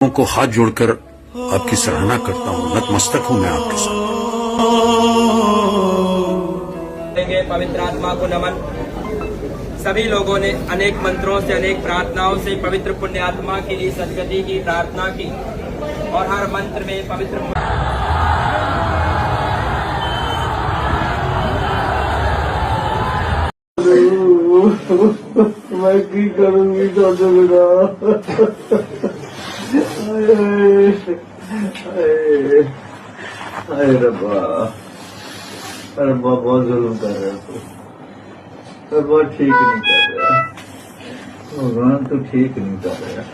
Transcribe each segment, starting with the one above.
को हाथ जोड़कर आपकी सराहना करता हूँ, नतमस्तक हूँ मैं आपके साथ। पवित्र आत्मा को नमन। सभी लोगों ने अनेक मंत्रों से, अनेक प्रार्थनाओं से पवित्र पुण्य आत्मा के लिए सदगति की प्रार्थना की और हर मंत्र में पवित्र मैं की करूंगी तो बिना हाय रब्बा, रब्बा बहुत जुल्म कर रहा है, रब्बा ठीक नहीं कर रहा, भगवान तो ठीक नहीं कर रहा।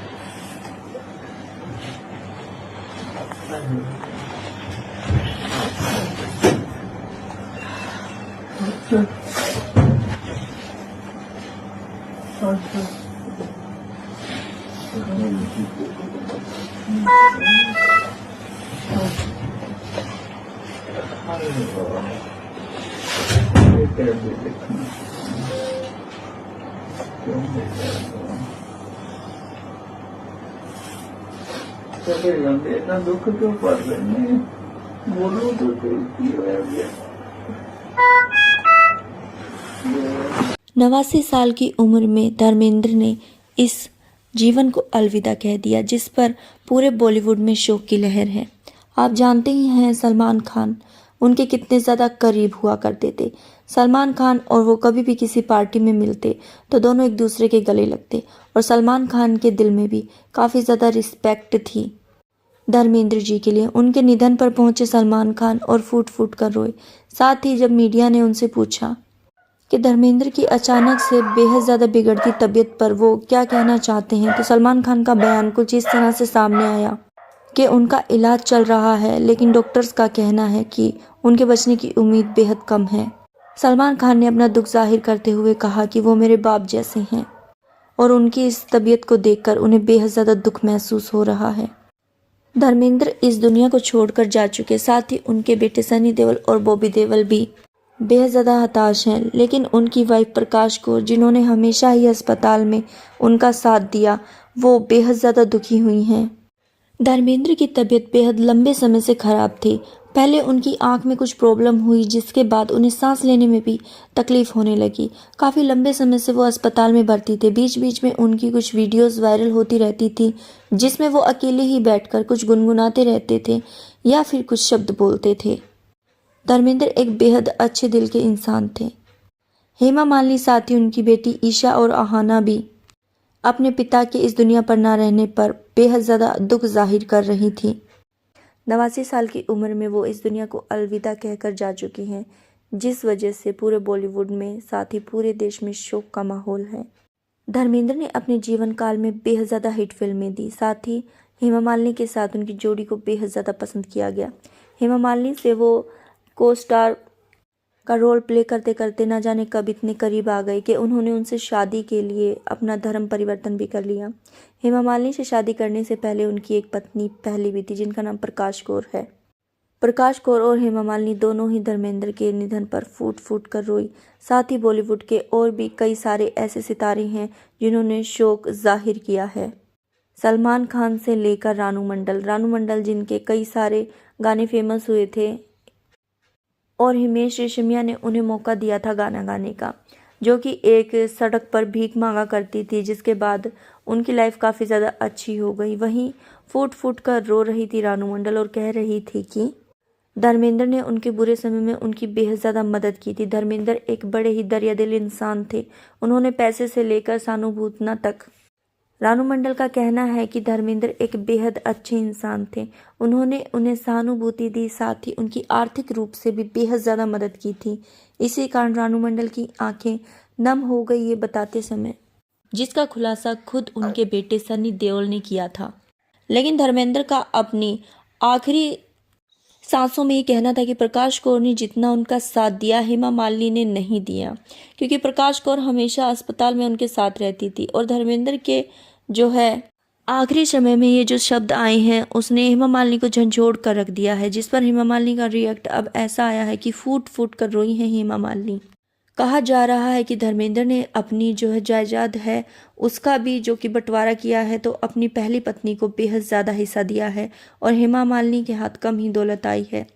इतना दुख क्यों पड़ रहे हैं? बोलो तो सही। 89 साल की उम्र में धर्मेंद्र ने इस जीवन को अलविदा कह दिया, जिस पर पूरे बॉलीवुड में शोक की लहर है। आप जानते ही हैं सलमान खान उनके कितने ज़्यादा करीब हुआ करते थे। सलमान खान और वो कभी भी किसी पार्टी में मिलते तो दोनों एक दूसरे के गले लगते और सलमान खान के दिल में भी काफ़ी ज़्यादा रिस्पेक्ट थी धर्मेंद्र जी के लिए। उनके निधन पर पहुंचे सलमान खान और फूट फूट कर रोए। साथ ही जब मीडिया ने उनसे पूछा कि धर्मेंद्र की अचानक से बेहद ज़्यादा बिगड़ती तबीयत पर वो क्या कहना चाहते हैं, तो सलमान खान का बयान कुछ इस तरह से सामने आया कि उनका इलाज चल रहा है, लेकिन डॉक्टर्स का कहना है कि उनके बचने की उम्मीद बेहद कम है। सलमान खान ने अपना दुख जाहिर करते हुए कहा कि वो मेरे बाप जैसे हैं और उनकी इस तबीयत को देखकर उन्हें बेहद ज़्यादा दुख महसूस हो रहा है। धर्मेंद्र इस दुनिया को छोड़कर जा चुके, साथ ही उनके बेटे सनी देओल और बॉबी देओल भी बेहद ज़्यादा हताश हैं, लेकिन उनकी वाइफ प्रकाश कौर, जिन्होंने हमेशा ही अस्पताल में उनका साथ दिया, वो बेहद ज़्यादा दुखी हुई हैं। धर्मेंद्र की तबीयत बेहद लंबे समय से खराब थी। पहले उनकी आंख में कुछ प्रॉब्लम हुई, जिसके बाद उन्हें सांस लेने में भी तकलीफ होने लगी। काफ़ी लंबे समय से वो अस्पताल में भर्ती थे। बीच बीच में उनकी कुछ वीडियोस वायरल होती रहती थी, जिसमें वो अकेले ही बैठकर कुछ गुनगुनाते रहते थे या फिर कुछ शब्द बोलते थे। धर्मेंद्र एक बेहद अच्छे दिल के इंसान थे। हेमा मालिनी, साथ ही उनकी बेटी ईशा और आहाना भी अपने पिता के इस दुनिया पर ना रहने पर बेहद ज़्यादा दुख जाहिर कर रही थी। 89 साल की उम्र में वो इस दुनिया को अलविदा कहकर जा चुकी हैं, जिस वजह से पूरे बॉलीवुड में, साथ ही पूरे देश में शोक का माहौल है। धर्मेंद्र ने अपने जीवन काल में बेहद ज़्यादा हिट फिल्में दी, साथ ही हेमा मालिनी के साथ उनकी जोड़ी को बेहद ज़्यादा पसंद किया गया। हेमा मालिनी से वो को स्टार का रोल प्ले करते करते न जाने कब इतने करीब आ गए कि उन्होंने उनसे शादी के लिए अपना धर्म परिवर्तन भी कर लिया। हेमा मालिनी से शादी करने से पहले उनकी एक पत्नी पहले भी थी, जिनका नाम प्रकाश कौर है। प्रकाश कौर और हेमा मालिनी दोनों ही धर्मेंद्र के निधन पर फूट फूट कर रोई। साथ ही बॉलीवुड के और भी कई सारे ऐसे सितारे हैं जिन्होंने शोक जाहिर किया है। सलमान खान से लेकर रानू मंडल जिनके कई सारे गाने फेमस हुए थे और हिमेश रेशमिया ने उन्हें मौका दिया था गाना गाने का, जो कि एक सड़क पर भीख मांगा करती थी, जिसके बाद उनकी लाइफ काफ़ी ज़्यादा अच्छी हो गई। वहीं फूट फूट कर रो रही थी रानू मंडल और कह रही थी कि धर्मेंद्र ने उनके बुरे समय में उनकी बेहद ज़्यादा मदद की थी। धर्मेंद्र एक बड़े ही दरियादिल इंसान थे। उन्होंने पैसे से लेकर सहानुभूति तक। रानू मंडल का कहना है कि धर्मेंद्र एक बेहद अच्छे इंसान थे। उन्होंने उन्हें सहानुभूति दी, साथ ही उनकी आर्थिक रूप से भी बेहद ज़्यादा मदद की थी। इसी कारण रानू मंडल की आंखें नम हो गई ये बताते समय, जिसका खुलासा खुद उनके बेटे सनी देओल ने किया था। लेकिन धर्मेंद्र का अपनी आखिरी सांसों में ये कहना था कि प्रकाश कौर ने जितना उनका साथ दिया, हेमा मालिनी ने नहीं दिया, क्योंकि प्रकाश कौर हमेशा अस्पताल में उनके साथ रहती थी। और धर्मेंद्र के जो है आखिरी समय में ये जो शब्द आए हैं, उसने हेमा मालिनी को झंझोड़ कर रख दिया है, जिस पर हेमा मालिनी का रिएक्ट अब ऐसा आया है कि फूट फूट कर रोई है हेमा मालिनी। कहा जा रहा है कि धर्मेंद्र ने अपनी जो है जायदाद है उसका भी जो कि बंटवारा किया है, तो अपनी पहली पत्नी को बेहद ज़्यादा हिस्सा दिया है और हेमा मालिनी के हाथ कम ही दौलत आई है।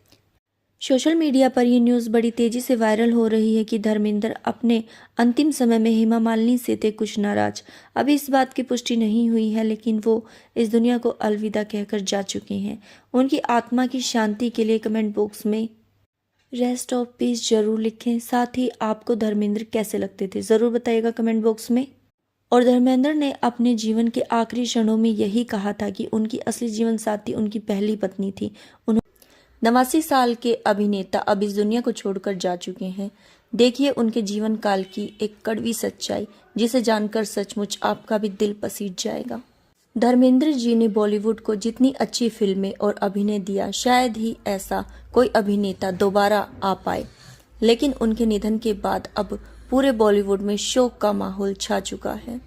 सोशल मीडिया पर ये न्यूज़ बड़ी तेज़ी से वायरल हो रही है कि धर्मेंद्र अपने अंतिम समय में हेमा मालिनी से थे कुछ नाराज। अभी इस बात की पुष्टि नहीं हुई है, लेकिन वो इस दुनिया को अलविदा कहकर जा चुके हैं। उनकी आत्मा की शांति के लिए कमेंट बॉक्स में रेस्ट ऑफ पीस जरूर लिखें। साथ ही आपको धर्मेंद्र कैसे लगते थे ज़रूर बताइएगा कमेंट बॉक्स में। और धर्मेंद्र ने अपने जीवन के आखिरी क्षणों में यही कहा था कि उनकी असली जीवन साथी उनकी पहली पत्नी थी। 89 साल के अभिनेता अब इस दुनिया को छोड़कर जा चुके हैं। देखिए उनके जीवन काल की एक कड़वी सच्चाई, जिसे जानकर सचमुच आपका भी दिल पसीज जाएगा। धर्मेंद्र जी ने बॉलीवुड को जितनी अच्छी फिल्में और अभिनय दिया, शायद ही ऐसा कोई अभिनेता दोबारा आ पाए। लेकिन उनके निधन के बाद अब पूरे बॉलीवुड में शोक का माहौल छा चुका है।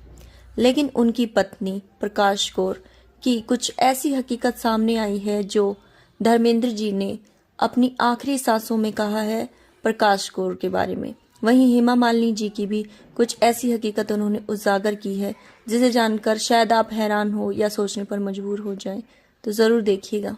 लेकिन उनकी पत्नी प्रकाश कौर की कुछ ऐसी हकीकत सामने आई है जो धर्मेंद्र जी ने अपनी आखिरी सांसों में कहा है प्रकाश कौर के बारे में। वहीं हेमा मालिनी जी की भी कुछ ऐसी हकीकत उन्होंने उजागर की है, जिसे जानकर शायद आप हैरान हो या सोचने पर मजबूर हो जाएं। तो जरूर देखिएगा।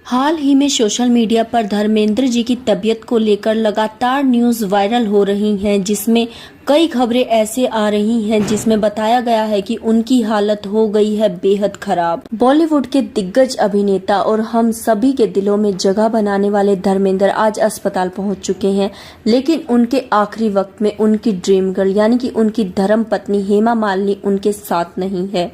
हाल ही में सोशल मीडिया पर धर्मेंद्र जी की तबीयत को लेकर लगातार न्यूज़ वायरल हो रही हैं, जिसमें कई खबरें ऐसे आ रही हैं जिसमें बताया गया है कि उनकी हालत हो गई है बेहद खराब। बॉलीवुड के दिग्गज अभिनेता और हम सभी के दिलों में जगह बनाने वाले धर्मेंद्र आज अस्पताल पहुंच चुके हैं, लेकिन उनके आखिरी वक्त में उनकी ड्रीम गर्ल यानी कि उनकी धर्म पत्नी हेमा मालिनी उनके साथ नहीं है।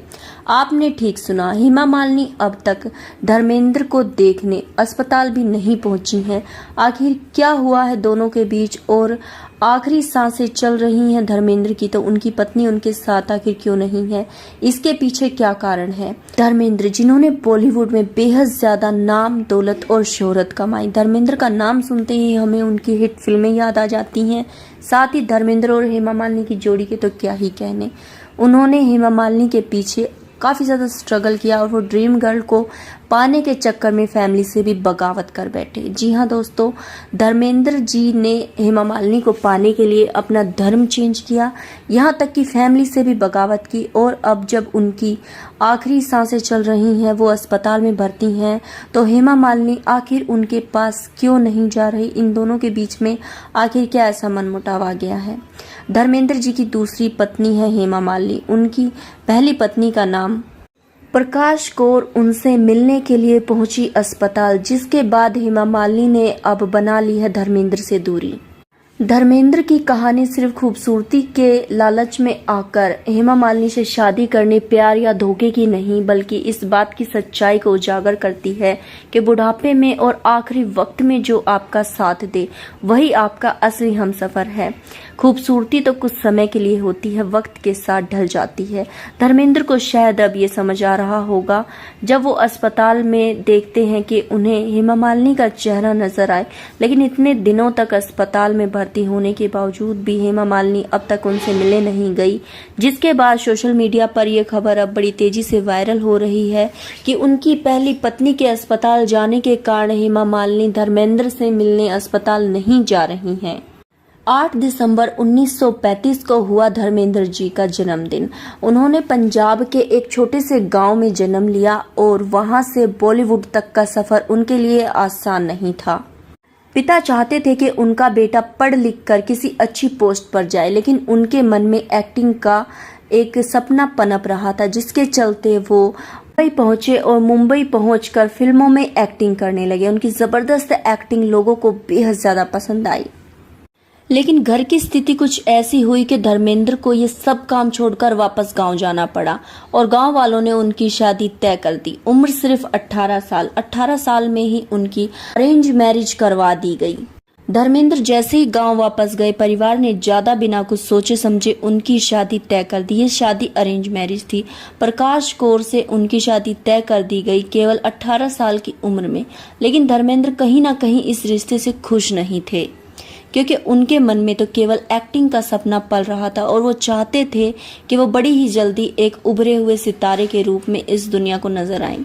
आपने ठीक सुना, हेमा मालिनी अब तक धर्मेंद्र को देखने अस्पताल भी नहीं पहुंची हैं। आखिर क्या हुआ है दोनों के बीच और आखिरी सांसें चल रही हैं धर्मेंद्र की, तो उनकी पत्नी उनके साथ आखिर क्यों नहीं है, इसके पीछे क्या कारण है। धर्मेंद्र जिन्होंने बॉलीवुड में बेहद ज्यादा नाम, दौलत और शोहरत कमाई। धर्मेंद्र का नाम सुनते ही हमें उनकी हिट फिल्में याद आ जाती हैं। साथ ही धर्मेंद्र और हेमा मालिनी की जोड़ी के तो क्या ही कहने। उन्होंने हेमा मालिनी के पीछे काफ़ी ज़्यादा स्ट्रगल किया और वो ड्रीम गर्ल को पाने के चक्कर में फैमिली से भी बगावत कर बैठे। जी हाँ दोस्तों, धर्मेंद्र जी ने हेमा मालिनी को पाने के लिए अपना धर्म चेंज किया, यहाँ तक कि फैमिली से भी बगावत की। और अब जब उनकी आखिरी सांसें चल रही हैं, वो अस्पताल में भर्ती हैं, तो हेमा मालिनी आखिर उनके पास क्यों नहीं जा रही। इन दोनों के बीच में आखिर क्या ऐसा मनमुटाव आ गया है। धर्मेंद्र जी की दूसरी पत्नी है हेमा मालिनी। उनकी पहली पत्नी का नाम प्रकाश कौर उनसे मिलने के लिए पहुंची अस्पताल, जिसके बाद हेमा मालिनी ने अब बना ली है धर्मेंद्र से दूरी। धर्मेंद्र की कहानी सिर्फ खूबसूरती के लालच में आकर हेमा मालिनी से शादी करने, प्यार या धोखे की नहीं, बल्कि इस बात की सच्चाई को उजागर करती है कि बुढ़ापे में और आखिरी वक्त में जो आपका साथ दे वही आपका असली हमसफर है। खूबसूरती तो कुछ समय के लिए होती है, वक्त के साथ ढल जाती है। धर्मेंद्र को शायद अब ये समझ आ रहा होगा जब वो अस्पताल में देखते हैं कि उन्हें हेमा मालिनी का चेहरा नजर आए, लेकिन इतने दिनों तक अस्पताल में भर्ती होने के बावजूद भी हेमा मालिनी अब तक उनसे मिलने नहीं गई। जिसके बाद सोशल मीडिया पर यह खबर अब बड़ी तेजी से वायरल हो रही है कि उनकी पहली पत्नी के अस्पताल जाने के कारण हेमा मालिनी धर्मेंद्र से मिलने अस्पताल नहीं जा रही हैं। 8 दिसंबर 1935 को हुआ धर्मेंद्र जी का जन्मदिन। उन्होंने पंजाब के एक छोटे से गांव में जन्म लिया और वहां से बॉलीवुड तक का सफर उनके लिए आसान नहीं था। पिता चाहते थे कि उनका बेटा पढ़ लिख कर किसी अच्छी पोस्ट पर जाए, लेकिन उनके मन में एक्टिंग का एक सपना पनप रहा था, जिसके चलते वो मुंबई पहुंचे और मुंबई पहुंचकर फिल्मों में एक्टिंग करने लगे। उनकी जबरदस्त एक्टिंग लोगों को बेहद ज्यादा पसंद आई। लेकिन घर की स्थिति कुछ ऐसी हुई कि धर्मेंद्र को ये सब काम छोड़कर वापस गांव जाना पड़ा और गांव वालों ने उनकी शादी तय कर दी। उम्र सिर्फ 18 साल। 18 साल में ही उनकी अरेंज मैरिज करवा दी गई। धर्मेंद्र जैसे ही गांव वापस गए, परिवार ने ज्यादा बिना कुछ सोचे समझे उनकी शादी तय कर दी। ये शादी अरेंज मैरिज थी। प्रकाश कौर से उनकी शादी तय कर दी गई केवल 18 साल की उम्र में। लेकिन धर्मेंद्र कहीं ना कहीं इस रिश्ते से खुश नहीं थे, क्योंकि उनके मन में तो केवल एक्टिंग का सपना पल रहा था और वो चाहते थे कि वो बड़ी ही जल्दी एक उभरे हुए सितारे के रूप में इस दुनिया को नजर आएं।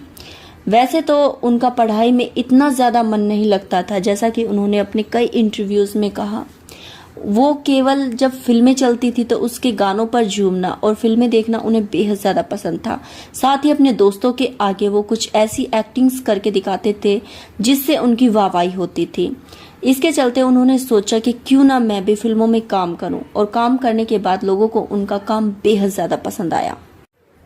वैसे तो उनका पढ़ाई में इतना ज़्यादा मन नहीं लगता था, जैसा कि उन्होंने अपने कई इंटरव्यूज़ में कहा। वो केवल जब फिल्में चलती थी तो उसके गानों पर झूमना और फिल्में देखना उन्हें बेहद ज्यादा पसंद था। साथ ही अपने दोस्तों के आगे वो कुछ ऐसी एक्टिंग्स करके दिखाते थे जिससे उनकी वाहवाही होती थी। इसके चलते उन्होंने सोचा कि क्यों ना मैं भी फिल्मों में काम करूं, और काम करने के बाद लोगों को उनका काम बेहद ज्यादा पसंद आया।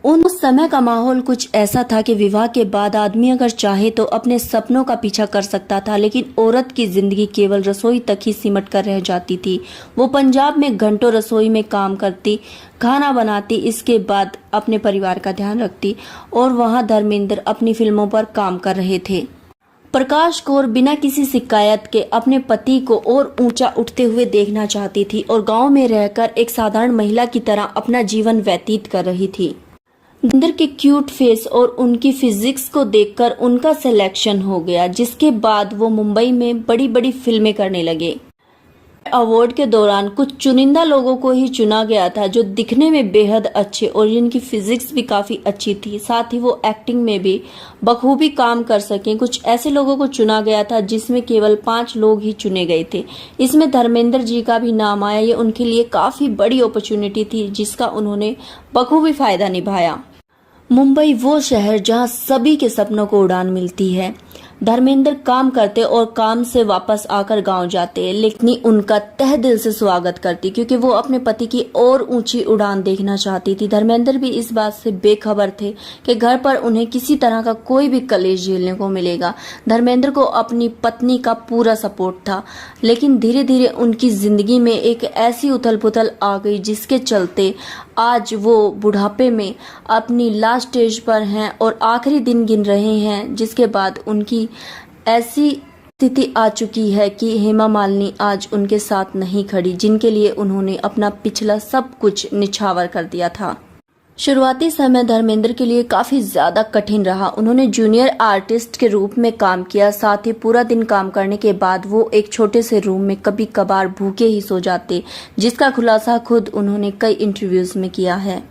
उस समय का माहौल कुछ ऐसा था कि विवाह के बाद आदमी अगर चाहे तो अपने सपनों का पीछा कर सकता था, लेकिन औरत की जिंदगी केवल रसोई तक ही सिमट कर रह जाती थी। वो पंजाब में घंटों रसोई में काम करती, खाना बनाती, इसके बाद अपने परिवार का ध्यान रखती, और वहां धर्मेंद्र अपनी फिल्मों पर काम कर रहे थे। प्रकाश कौर बिना किसी शिकायत के अपने पति को और ऊंचा उठते हुए देखना चाहती थी और गांव में रहकर एक साधारण महिला की तरह अपना जीवन व्यतीत कर रही थी। धर्मेंद्र के क्यूट फेस और उनकी फिजिक्स को देखकर उनका सिलेक्शन हो गया, जिसके बाद वो मुंबई में बड़ी बड़ी फिल्में करने लगे। अवार्ड के दौरान कुछ चुनिंदा लोगों को ही चुना गया था जो दिखने में बेहद अच्छे और जिनकी फिजिक्स भी काफी अच्छी थी, साथ ही वो एक्टिंग में भी बखूबी काम कर सकें। कुछ ऐसे लोगों को चुना गया था जिसमें केवल 5 लोग ही चुने गए थे। इसमें धर्मेंद्र जी का भी नाम आया। ये उनके लिए काफी बड़ी अपॉर्चुनिटी थी जिसका उन्होंने बखूबी फायदा निभाया। मुंबई वो शहर जहां सभी के सपनों को उड़ान मिलती है। धर्मेंद्र काम करते और काम से वापस आकर गांव जाते, लेकिन उनका तह दिल से स्वागत करती क्योंकि वो अपने पति की और ऊंची उड़ान देखना चाहती थी। धर्मेंद्र भी इस बात से बेखबर थे कि घर पर उन्हें किसी तरह का कोई भी कलेश झेलने को मिलेगा। धर्मेंद्र को अपनी पत्नी का पूरा सपोर्ट था, लेकिन धीरे धीरे उनकी जिंदगी में एक ऐसी उथल पुथल आ गई जिसके चलते आज वो बुढ़ापे में अपनी लास्ट स्टेज पर हैं और आखिरी दिन गिन रहे हैं, जिसके बाद उनकी ऐसी स्थिति आ चुकी है कि हेमा मालिनी आज उनके साथ नहीं खड़ी, जिनके लिए उन्होंने अपना पिछला सब कुछ निछावर कर दिया था। शुरुआती समय धर्मेंद्र के लिए काफी ज्यादा कठिन रहा। उन्होंने जूनियर आर्टिस्ट के रूप में काम किया, साथ ही पूरा दिन काम करने के बाद वो एक छोटे से रूम में कभी कभार भूखे ही सो जाते, जिसका खुलासा खुद उन्होंने कई इंटरव्यूज में किया है।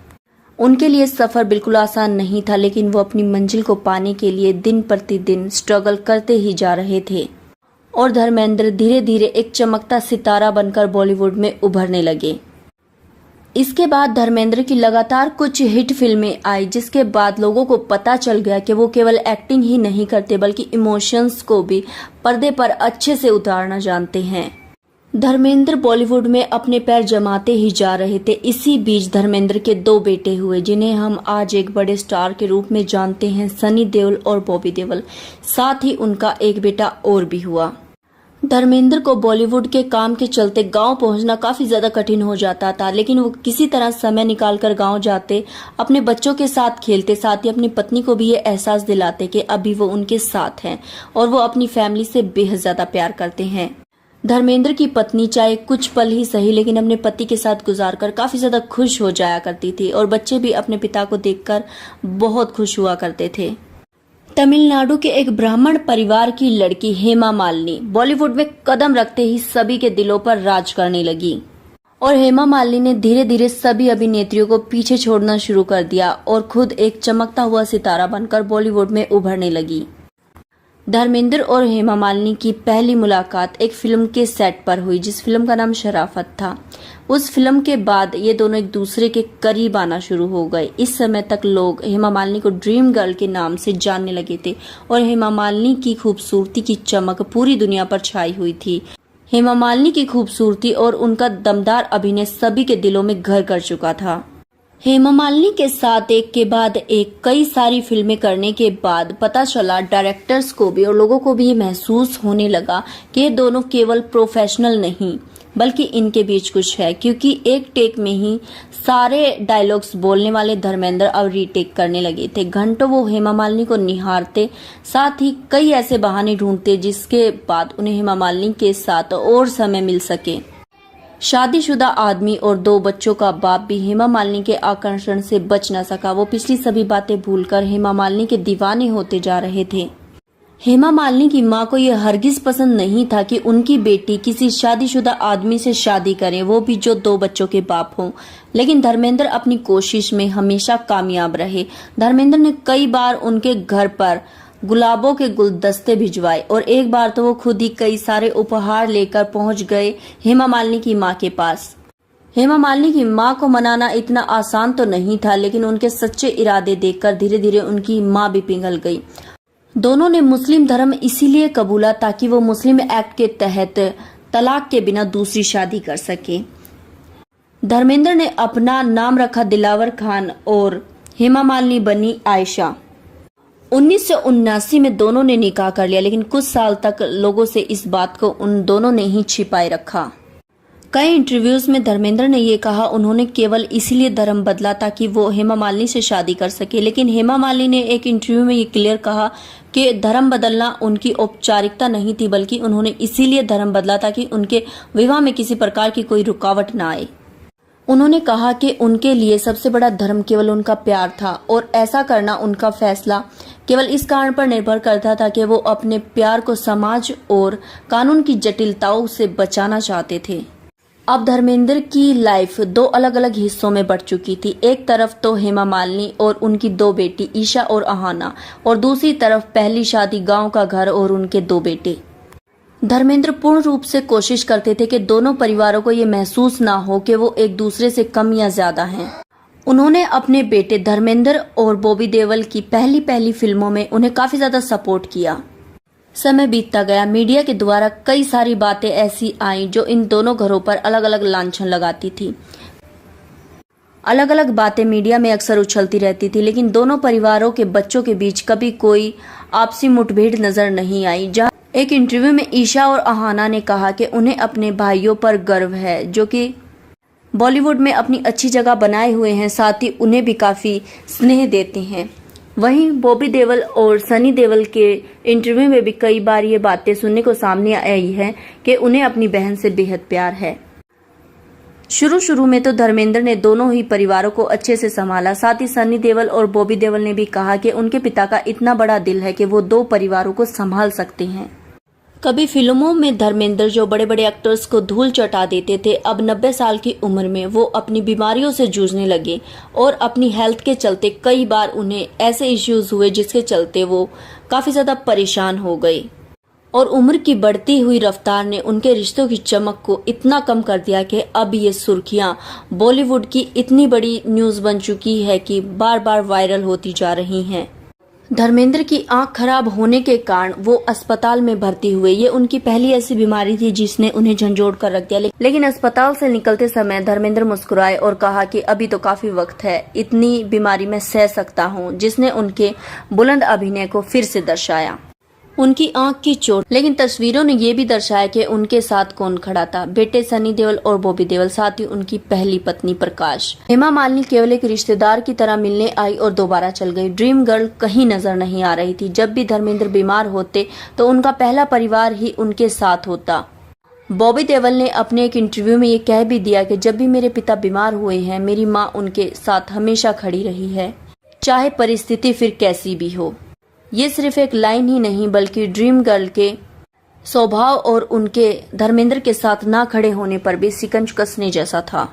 उनके लिए सफर बिल्कुल आसान नहीं था, लेकिन वो अपनी मंजिल को पाने के लिए दिन प्रतिदिन स्ट्रगल करते ही जा रहे थे और धर्मेंद्र धीरे धीरे एक चमकता सितारा बनकर बॉलीवुड में उभरने लगे। इसके बाद धर्मेंद्र की लगातार कुछ हिट फिल्में आई, जिसके बाद लोगों को पता चल गया कि वो केवल एक्टिंग ही नहीं करते बल्कि इमोशंस को भी पर्दे पर अच्छे से उतारना जानते हैं। धर्मेंद्र बॉलीवुड में अपने पैर जमाते ही जा रहे थे। इसी बीच धर्मेंद्र के 2 बेटे हुए, जिन्हें हम आज एक बड़े स्टार के रूप में जानते हैं, सनी देओल और बॉबी देओल। साथ ही उनका एक बेटा और भी हुआ। धर्मेंद्र को बॉलीवुड के काम के चलते गांव पहुंचना काफी ज्यादा कठिन हो जाता था, लेकिन वो किसी तरह समय निकालकर गांव जाते, अपने बच्चों के साथ खेलते, साथ ही अपनी पत्नी को भी ये एहसास दिलाते कि अभी वो उनके साथ हैं और वो अपनी फैमिली से बेहद ज्यादा प्यार करते हैं। धर्मेंद्र की पत्नी चाहे कुछ पल ही सही, लेकिन अपने पति के साथ गुजारकर काफी ज्यादा खुश हो जाया करती थी और बच्चे भी अपने पिता को देखकर बहुत खुश हुआ करते थे। तमिलनाडु के एक ब्राह्मण परिवार की लड़की हेमा मालिनी बॉलीवुड में कदम रखते ही सभी के दिलों पर राज करने लगी और हेमा मालिनी ने धीरे धीरे सभी अभिनेत्रियों को पीछे छोड़ना शुरू कर दिया और खुद एक चमकता हुआ सितारा बनकर बॉलीवुड में उभरने लगी। धर्मेंद्र और हेमा मालिनी की पहली मुलाकात एक फिल्म के सेट पर हुई, जिस फिल्म का नाम शराफत था। उस फिल्म के बाद ये दोनों एक दूसरे के करीब आना शुरू हो गए। इस समय तक लोग हेमा मालिनी को ड्रीम गर्ल के नाम से जानने लगे थे और हेमा मालिनी की खूबसूरती की चमक पूरी दुनिया पर छाई हुई थी। हेमा मालिनी की खूबसूरती और उनका दमदार अभिनय सभी के दिलों में घर कर चुका था। हेमा मालिनी के साथ एक के बाद एक कई सारी फिल्में करने के बाद पता चला डायरेक्टर्स को भी और लोगों को भी महसूस होने लगा कि ये दोनों केवल प्रोफेशनल नहीं बल्कि इनके बीच कुछ है, क्योंकि एक टेक में ही सारे डायलॉग्स बोलने वाले धर्मेंद्र अब रीटेक करने लगे थे। घंटों वो हेमा मालिनी को निहारते, साथ ही कई ऐसे बहाने ढूंढते जिसके बाद उन्हें हेमा मालिनी के साथ और समय मिल सके। शादीशुदा आदमी और 2 बच्चों का बाप भी हेमा मालिनी के आकर्षण से बच न सका। वो पिछली सभी बातें भूलकर हेमा मालिनी के दीवाने होते जा रहे थे। हेमा मालिनी की मां को यह हरगिज पसंद नहीं था कि उनकी बेटी किसी शादीशुदा आदमी से शादी करे, वो भी जो 2 बच्चों के बाप हों। लेकिन धर्मेंद्र अपनी कोशिश में हमेशा कामयाब रहे। धर्मेंद्र ने कई बार उनके घर पर गुलाबों के गुलदस्ते भिजवाए और एक बार तो वो खुद ही कई सारे उपहार लेकर पहुंच गए हेमा मालिनी की मां के पास। हेमा मालिनी की मां को मनाना इतना आसान तो नहीं था, लेकिन उनके सच्चे इरादे देखकर धीरे धीरे उनकी मां भी पिघल गई। दोनों ने मुस्लिम धर्म इसीलिए कबूला ताकि वो मुस्लिम एक्ट के तहत तलाक के बिना दूसरी शादी कर सके। धर्मेंद्र ने अपना नाम रखा दिलावर खान और हेमा मालिनी बनी आयशा। 1979 में दोनों ने निकाह कर लिया, लेकिन कुछ साल तक लोगों से इस बात को उन दोनों ने ही छिपाए रखा। कई इंटरव्यूज में धर्मेंद्र ने ये कहा उन्होंने केवल इसीलिए धर्म बदला ताकि वो हेमा मालिनी से शादी कर सके, लेकिन हेमा मालिनी ने एक इंटरव्यू में ये क्लियर कहा कि धर्म बदलना उनकी औपचारिकता नहीं थी, बल्कि उन्होंने इसीलिए धर्म बदला ताकि उनके विवाह में किसी प्रकार की कोई रुकावट न आए। उन्होंने कहा कि उनके लिए सबसे बड़ा धर्म केवल उनका प्यार था और ऐसा करना उनका फैसला केवल इस कारण पर निर्भर करता था कि वो अपने प्यार को समाज और कानून की जटिलताओं से बचाना चाहते थे। अब धर्मेंद्र की लाइफ दो अलग अलग हिस्सों में बढ़ चुकी थी। एक तरफ तो हेमा मालिनी और उनकी दो बेटी ईशा और अहाना, और दूसरी तरफ पहली शादी, गांव का घर और उनके दो बेटे। धर्मेंद्र पूर्ण रूप से कोशिश करते थे कि दोनों परिवारों को ये महसूस ना हो कि वो एक दूसरे से कम या ज्यादा हैं। उन्होंने अपने बेटे धर्मेंद्र और बॉबी देओल की पहली फिल्मों में उन्हें काफी ज्यादा सपोर्ट किया। समय बीतता गया, मीडिया के द्वारा कई सारी बातें ऐसी आईं जो इन दोनों घरों पर अलग अलग लांछन लगाती थी। अलग अलग बातें मीडिया में अक्सर उछलती रहती थी, लेकिन दोनों परिवारों के बच्चों के बीच कभी कोई आपसी मुठभेड़ नजर नहीं आई। जहां एक इंटरव्यू में ईशा और अहाना ने कहा कि उन्हें अपने भाइयों पर गर्व है जो कि बॉलीवुड में अपनी अच्छी जगह बनाए हुए हैं, साथ ही उन्हें भी काफी स्नेह देते हैं। वहीं बॉबी देओल और सनी देओल के इंटरव्यू में भी कई बार ये बातें सुनने को सामने आई है कि उन्हें अपनी बहन से बेहद प्यार है। शुरू में तो धर्मेंद्र ने दोनों ही परिवारों को अच्छे से संभाला, साथ ही सनी देओल और बॉबी देओल ने भी कहा कि उनके पिता का इतना बड़ा दिल है कि वो दो परिवारों को संभाल सकते हैं। कभी फिल्मों में धर्मेंद्र जो बड़े बड़े एक्टर्स को धूल चटा देते थे, अब 90 साल की उम्र में वो अपनी बीमारियों से जूझने लगे और अपनी हेल्थ के चलते कई बार उन्हें ऐसे इश्यूज हुए जिसके चलते वो काफी ज्यादा परेशान हो गए। और उम्र की बढ़ती हुई रफ्तार ने उनके रिश्तों की चमक को इतना कम कर दिया कि अब ये सुर्खियां बॉलीवुड की इतनी बड़ी न्यूज बन चुकी है कि बार बार वायरल होती जा रही हैं। धर्मेंद्र की आंख खराब होने के कारण वो अस्पताल में भर्ती हुए। ये उनकी पहली ऐसी बीमारी थी जिसने उन्हें झंझोड़ कर रख दिया, लेकिन अस्पताल से निकलते समय धर्मेंद्र मुस्कुराए और कहा कि अभी तो काफी वक्त है, इतनी बीमारी मैं सह सकता हूँ, जिसने उनके बुलंद अभिनय को फिर से दर्शाया। उनकी आंख की चोट, लेकिन तस्वीरों ने ये भी दर्शाया कि उनके साथ कौन खड़ा था। बेटे सनी देओल और बॉबी देओल, साथ ही उनकी पहली पत्नी प्रकाश। हेमा मालिनी केवल एक रिश्तेदार की तरह मिलने आई और दोबारा चल गई। ड्रीम गर्ल कहीं नजर नहीं आ रही थी। जब भी धर्मेंद्र बीमार होते तो उनका पहला परिवार ही उनके साथ होता। बॉबी देओल ने अपने एक इंटरव्यू में ये कह भी दिया कि जब भी मेरे पिता बीमार हुए हैं, मेरी माँ उनके साथ हमेशा खड़ी रही है, चाहे परिस्थिति फिर कैसी भी हो। ये सिर्फ एक लाइन ही नहीं बल्कि ड्रीम गर्ल के स्वभाव और उनके धर्मेंद्र के साथ ना खड़े होने पर भी शिकंज कसने जैसा था।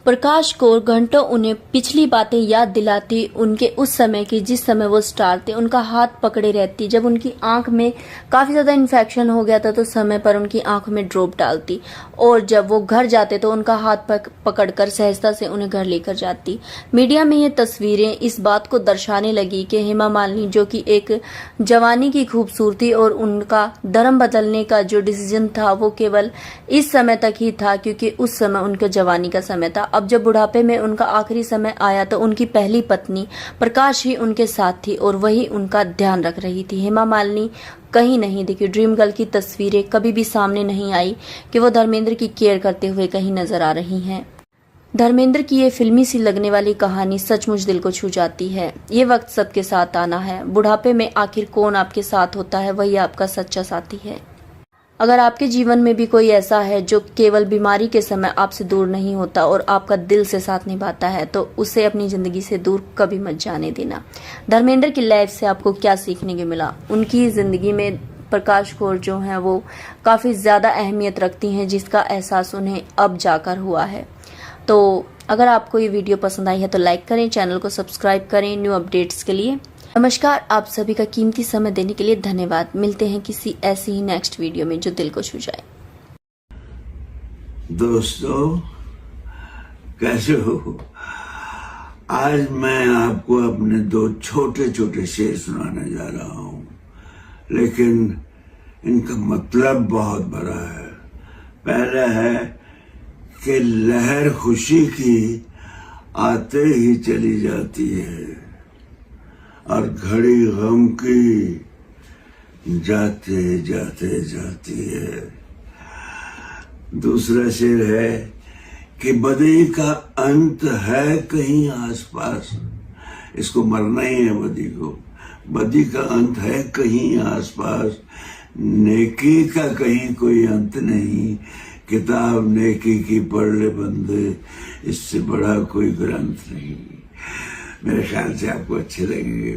प्रकाश कौर घंटों उन्हें पिछली बातें याद दिलाती, उनके उस समय की जिस समय वो स्टार थे। उनका हाथ पकड़े रहती। जब उनकी आंख में काफी ज्यादा इन्फेक्शन हो गया था तो समय पर उनकी आंखों में ड्रॉप डालती, और जब वो घर जाते तो उनका हाथ पकड़कर सहजता से उन्हें घर लेकर जाती। मीडिया में ये तस्वीरें इस बात को दर्शाने लगी कि हेमा मालिनी, जो कि एक जवानी की खूबसूरती और उनका धर्म बदलने का जो डिसीजन था वो केवल इस समय तक ही था, क्योंकि उस समय उनके जवानी का समय था। अब जब बुढ़ापे में उनका आखिरी समय आया तो उनकी पहली पत्नी प्रकाश ही उनके साथ थी और वही उनका ध्यान रख रही थी। हेमा मालिनी कहीं नहीं दिखी। ड्रीम गर्ल की तस्वीरें कभी भी सामने नहीं आई कि वो धर्मेंद्र की केयर करते हुए कहीं नजर आ रही हैं। धर्मेंद्र की ये फिल्मी सी लगने वाली कहानी सचमुच दिल को छू जाती है। ये वक्त सबके साथ आना है। बुढ़ापे में आखिर कौन आपके साथ होता है, वही आपका सच्चा साथी है। अगर आपके जीवन में भी कोई ऐसा है जो केवल बीमारी के समय आपसे दूर नहीं होता और आपका दिल से साथ निभाता है, तो उसे अपनी जिंदगी से दूर कभी मत जाने देना। धर्मेंद्र की लाइफ से आपको क्या सीखने को मिला? उनकी जिंदगी में प्रकाश कौर जो हैं वो काफी ज्यादा अहमियत रखती हैं, जिसका एहसास उन्हें अब जाकर हुआ है। तो अगर आपको ये वीडियो पसंद आई है तो लाइक करें, चैनल को सब्सक्राइब करें न्यू अपडेट्स के लिए। नमस्कार, आप सभी का कीमती समय देने के लिए धन्यवाद। मिलते हैं किसी ऐसी ही नेक्स्ट वीडियो में जो दिल को छू जाए। दोस्तों, कैसे हो? आज मैं आपको अपने 2 छोटे छोटे शेर सुनाने जा रहा हूं, लेकिन इनका मतलब बहुत बड़ा है। पहला है कि लहर खुशी की आते ही चली जाती है और घड़ी गम की जाते जाते जाती है। दूसरा शेर है कि बदी का अंत है कहीं आसपास। इसको मरना ही है बदी को। बदी का अंत है कहीं आसपास, नेकी का कहीं कोई अंत नहीं। किताब नेकी की पढ़ ले बंदे, इससे बड़ा कोई ग्रंथ नहीं। मेरे ख्याल से आपको अच्छे लगेंगे।